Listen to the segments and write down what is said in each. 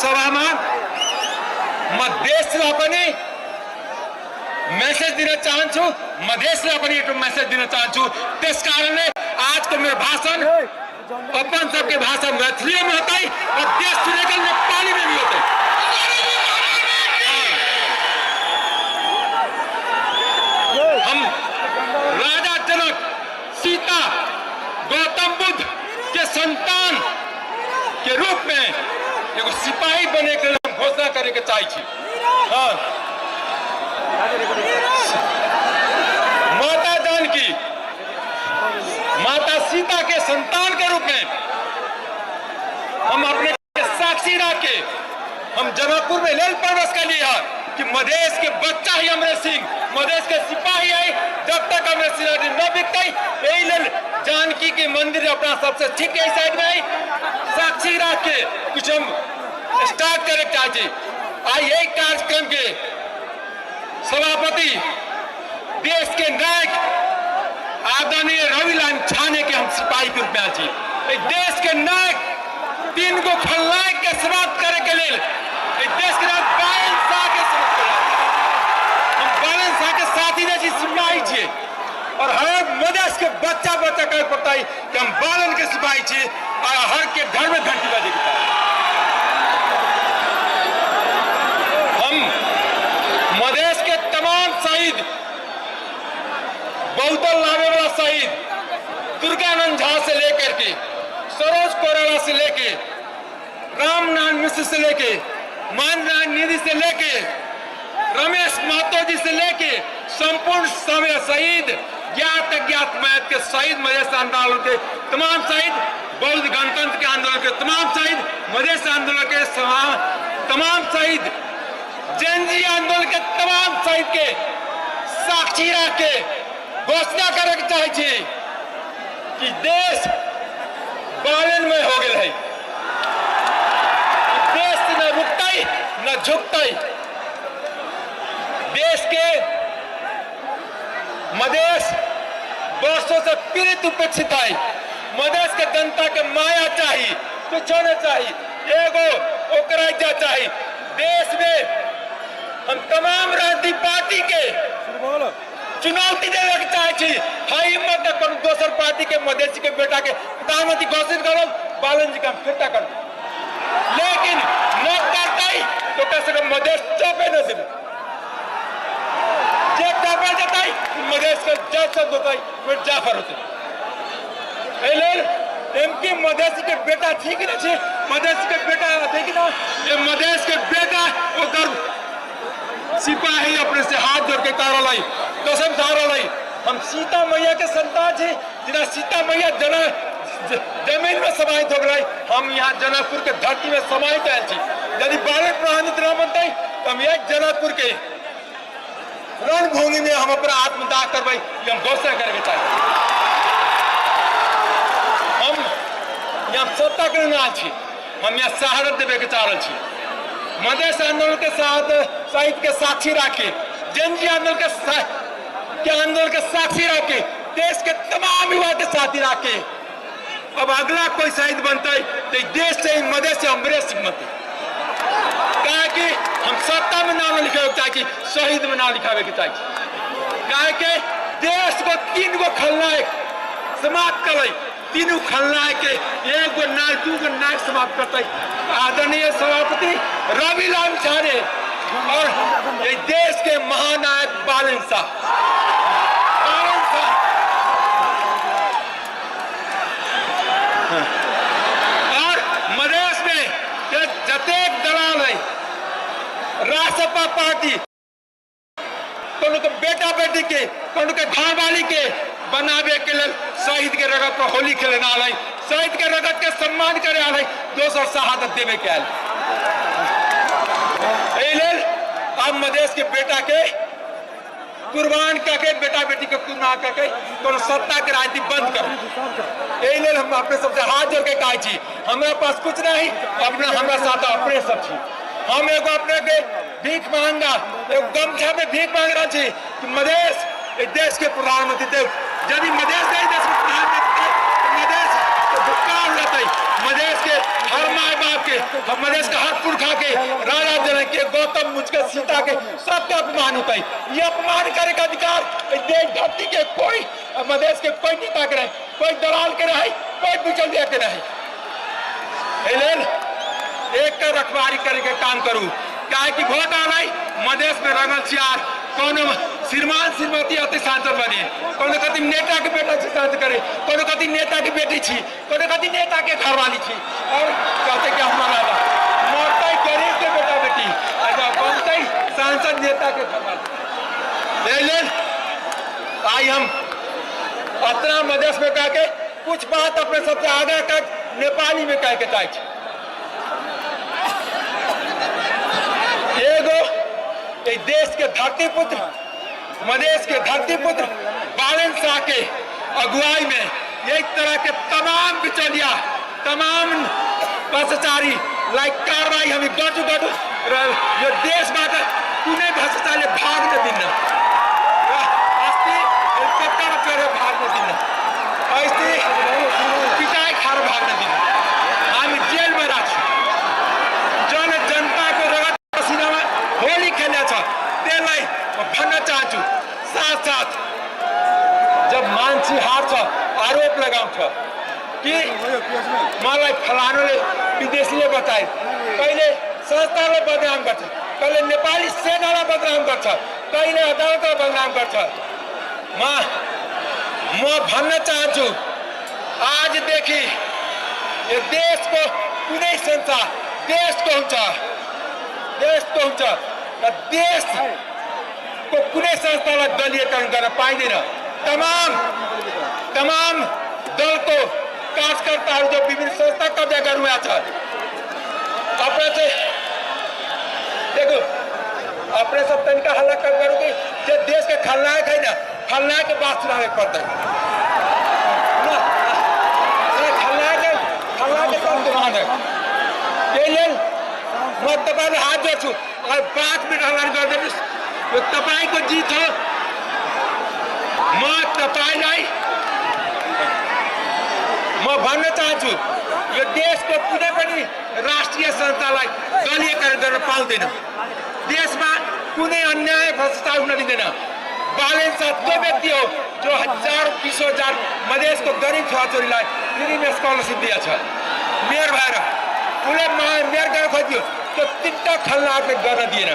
सभामा म देशलाई पनि मेसेज दिन चाहन्छु, म देशलाई पनि एउटा मेसेज दिन चाहन्छु। त्यसकारणले आजको मेरो भाषण अपन सबके भाषा मैथिली में होता है और देश सुनेगा नेपाली में भी होता है। हम राजा जनक, सीता, गौतम बुद्ध के संतान के रूप में एगो सिपाही बने के लिए घोषणा करे के चाहिए। हाँ, माता जानकी, माता सीता के संतान के रूप में हम अपने साक्षी रख के हम जनकपुर में लेल प्रवेश कर लिया कि मधेश के बच्चा ही अमरेश सिंह, मधेश के सिपाही है। जब तक अमरेश सिंह न बिकते यही लेल जानकी के मंदिर अपना सबसे ठीक है साइड में साक्षी रख के कुछ हम स्टार्ट करे चाहिए। आज यही कार्यक्रम के सभापति देश के नायक आदरणीय रवि लाल छाने के हम सिपाही के रूप में आज देश के नायक 3 गो खलनायक के समाप्त करे के लिए देश के नायक बालन शाह के समाप्त करे हम बालन शाह के साथी जैसी सिपाही छे और हर मधेश के बच्चा बच्चा कर पड़ता है कि हम बालन के सिपाही छे और हर के घर में घंटी बजे हम मधेश के तमाम शहीद, बहुतल नामे वाला शहीद दुर्गानंद झा से लेकर के सरोज कोराला से लेके रामनारायण मिश्र से लेके माननारायण निधि से लेके रमेश महतो जी से लेके संपूर्ण समय शहीद ज्ञात अज्ञात मैथ के शहीद, मधेश आंदोलन के तमाम शहीद, बौद्ध गणतंत्र के आंदोलन के तमाम शहीद, मधेश आंदोलन के तमाम शहीद, जैनजी आंदोलन के तमाम शहीद के साक्षी रख के घोषणा करे के चाहिए कि देश बालन में हो गए है। देश न रुकता न झुकता। देश के मधेश वर्षों से पीड़ित उपेक्षित है। मधेश के जनता के माया चाहिए, कुछ होना चाहिए, एगो ओकरा चाहिए। देश में हम तमाम राजनीतिक पार्टी के चुनौती देने के चाहिए। हाई हिम्मत करो दोसर पार्टी के मधेसी के बेटा के प्रधानमंत्री घोषित करो, बालन जी का फिरता करो, लेकिन न करता ही तो कैसे मधेश चौपे न दे चौपे जाता है मधेश का जज सब होता है जाफर होते एमपी मधेसी के बेटा ठीक ना छे, मधेसी के बेटा देखी ना ये मधेश के बेटा उधर सिपाही अपने से हाथ जोड़ के तारा लाई कसम तारा लाई। हम सीता मैया के संतान छे, जिना सीता मैया जमीन में समाहित हो गई, हम यहाँ जनकपुर के धरती में समाहित आयल छी। यदि बालन प्रधानमंत्री न बनते तो हम एक जनकपुर के रणभूमि में हम अपना आत्मदाह करवाई, हम घोषणा करके चाहिए। हम यहाँ सत्ता के ना छी, हम यहाँ शहादत देवे के चाह छी। मधेश आंदोलन के साथ शहीद के साक्षी रखे, जैनजी आंदोलन के साक्षी रखे, देश के तमाम युवा के साथी रखे। अब अगला कोई शहीद बनता है तो देश से मधेश से अमरेश सिंह बनते, कहा कि हम सत्ता में नाम लिखे चाहिए, शहीद में नाम लिखावे के चाहिए। कहा कि देश को 3 गो खलनायक समाप्त कर, 3 खलनायक के 1 गो नायक 2 गो नायक समाप्त करता है आदरणीय सभापति रवि लाल छाने और ये देश के महानायक बालन शाह। और मधेश में जतेक दलाल है रासपा पार्टी के बेटा बेटी के घर वाली के बनावे के लिए शहीद के रगत पर होली खेले ना आए, शहीद के रगत के सम्मान करे आए, दोसर शहादत देवे के आए। अब मधेश के बेटा के कुर्बान करके बेटा बेटी के कुर्बान करके कोनो सत्ता के राजनीति बंद करो। यही लेल हम अपने सबसे हाथ जोड़ के कहे छी, हमारे पास कुछ नहीं, अपने हमारे साथ अपने सब छी। हम एगो अपने के भीख मांगा, एगो गमछा में भीख मांग रहा छी कि मधेश देश के प्रधानमंत्री देव, यदि मधेश नहीं देश के प्रधानमंत्री मधेश धिक्कार रहते मधेश के हर माए बाप के, मधेश के हर पुरखा के, राजा जनक के, गौतम मुझ के, सीता के, सबका अपमान होता है। ये अपमान करे का अधिकार देश धरती के कोई मधेश के कोई नेता के नहीं, कोई दलाल के नहीं, कोई बिचौलिया के नहीं। एक का रखवारी करे के काम करूँ, क्या कि वोट आना मधेश में रंगल सियार कोनो श्रीमान श्रीमती अति सांसद बने, कोनो कति नेता के बेटा से सांसद करे, कोनो कति नेता की बेटी छी, कोनो कति नेता के घरवाली छी, और कहते कि हमारा मरता गरीब के बेटा बेटी, बनता सांसद नेता के घरवाली। आई हम अपना मधेश में कह के कुछ बात अपने सबसे आगे तक नेपाली में कह के चाहिए। देश के धरती पुत्र, मधेश के धरती पुत्र बालन शाह के अगुवाई में एक तरह के तमाम बिचौलिया, तमाम भ्रष्टाचारी लाइक कार्रवाई हमें गर्जू यो देश में कुनै भ्रष्टाचारले भाग्न दिन्न, अस्ति हेलिकप्टर चढेर भाग्न दिन्न, अस्ति पिटाई खाएर भाग्न दिन्न, हामी जेलमा राख्छौँ। जनताको रगत पसिनामा होली खेलेको छ, त्यसलाई म भन्न चाहन्छु। साथ साथ जब मान्छे हार्छ आरोप लगाउँछ कि मलाई फलानुले विदेशीले बताए, कहिले संस्थालाई बदनाम गर्छ, कहिले नेपाली सेनालाई बदनाम गर्छ, कहिले अदालतलाई बदनाम गर्छ। म भन्न चाहन्छु आजदेखि यो देशको कुनै संस्था देशको हुन्छ, देशको हुन्छ र देशको कुनै संस्थालाई दलीयकरण गर्न पाइँदैन। तमाम दलको कार्यकर्ताहरू जो विभिन्न संस्था कब्जा गर्नुभएको छ, अपने से देखो अपने सब तनिका हल्ला कब करो कि जो देश के खलनायक है ना, खलनायक के बात सुनावे पड़ता है ना, खलनायक के कम दिमाग है। ये ले मैं तपाईले हात जोड्छु और 5 मिनट हल्ला गरिदिनुस्, यो तपाईको जित हो। म तपाईलाई म भन्न चाहन्छु यो देशको कुनै पनि राष्ट्रिय संस्थालाई दलीयकरण गर्न पाउँदैन, देशमा कुनै अन्याय भ्रष्टाचार हुन दिँदैन। बालन शाह त्यो व्यक्ति हो जो 10,000-20,000 मधेसको गरीब छोराछोरीलाई फ्री में स्कॉलरशिप दिएको छ। मेयर भएर उसले मेयर गर्न खोज्यो, त्यो 3टा खलनायकले गर्न दिएन।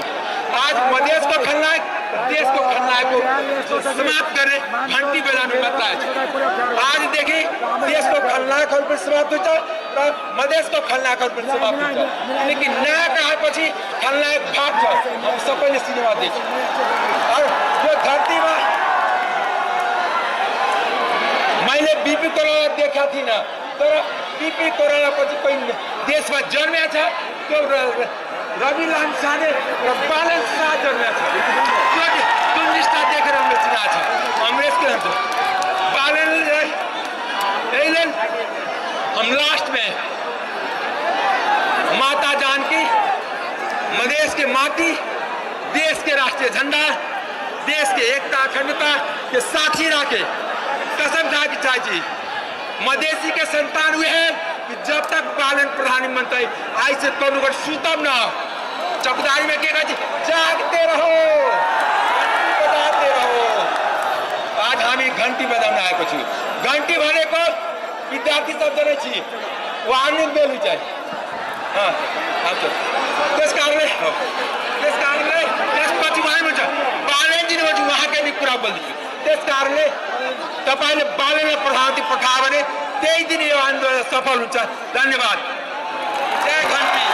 आज मधेसको खलनायक देश को खलनायक को समाप्त करने घंटी बजाने बताया। आजदेखि देश को खलनायक पर समाप्त हुन्छ र मधेस को खलनायक पर समाप्त हुन्छ। लेकिन नायक आएपछि खलनायक भाग्छ, हम सबैले सिनेमा देख्छौँ। और यो धरतीमा मैले बीपी कोरोना देखा थिइन, तर बीपी कोरोना पछि कोही देशमा जन्मेको छ, त्यो रवि लामिछाने र बालन शाह जन्मेको छ। त्यो निष्ठा देखेर हामीले चिनाएको छ। हाम्रो यसको हुन्छ बालनलाई एलन हम लास्ट में माता जानकी मधेश के माटी, देश के राष्ट्रीय झंडा, देश के एकता अखंडता के साक्षी रखे कसम खा के चाहिए। मधेसी के संतान हुए हैं कि जब तक बालन प्रधानमंत्री आई से तनुगढ़ सुतम न चौकीदारी में क्या कहते जागते रहो, बजाते रहो। आज हामी घंटी बजाउन आएको छु। घंटी भनेको विद्यार्थी शब्द नै छ, वार्निङ बेल चाहिँ। त्यस कारणले त्यसपछि हुन्छ बालनजी ने उहाँकै नि कुरा बोल्दैछु। त्यस कारणले तपाईले बालनलाई प्रधानमन्त्री पठायो भने त्यही दिन यो आन्दोलन सफल हुन्छ। धन्यवाद। जय घंटी।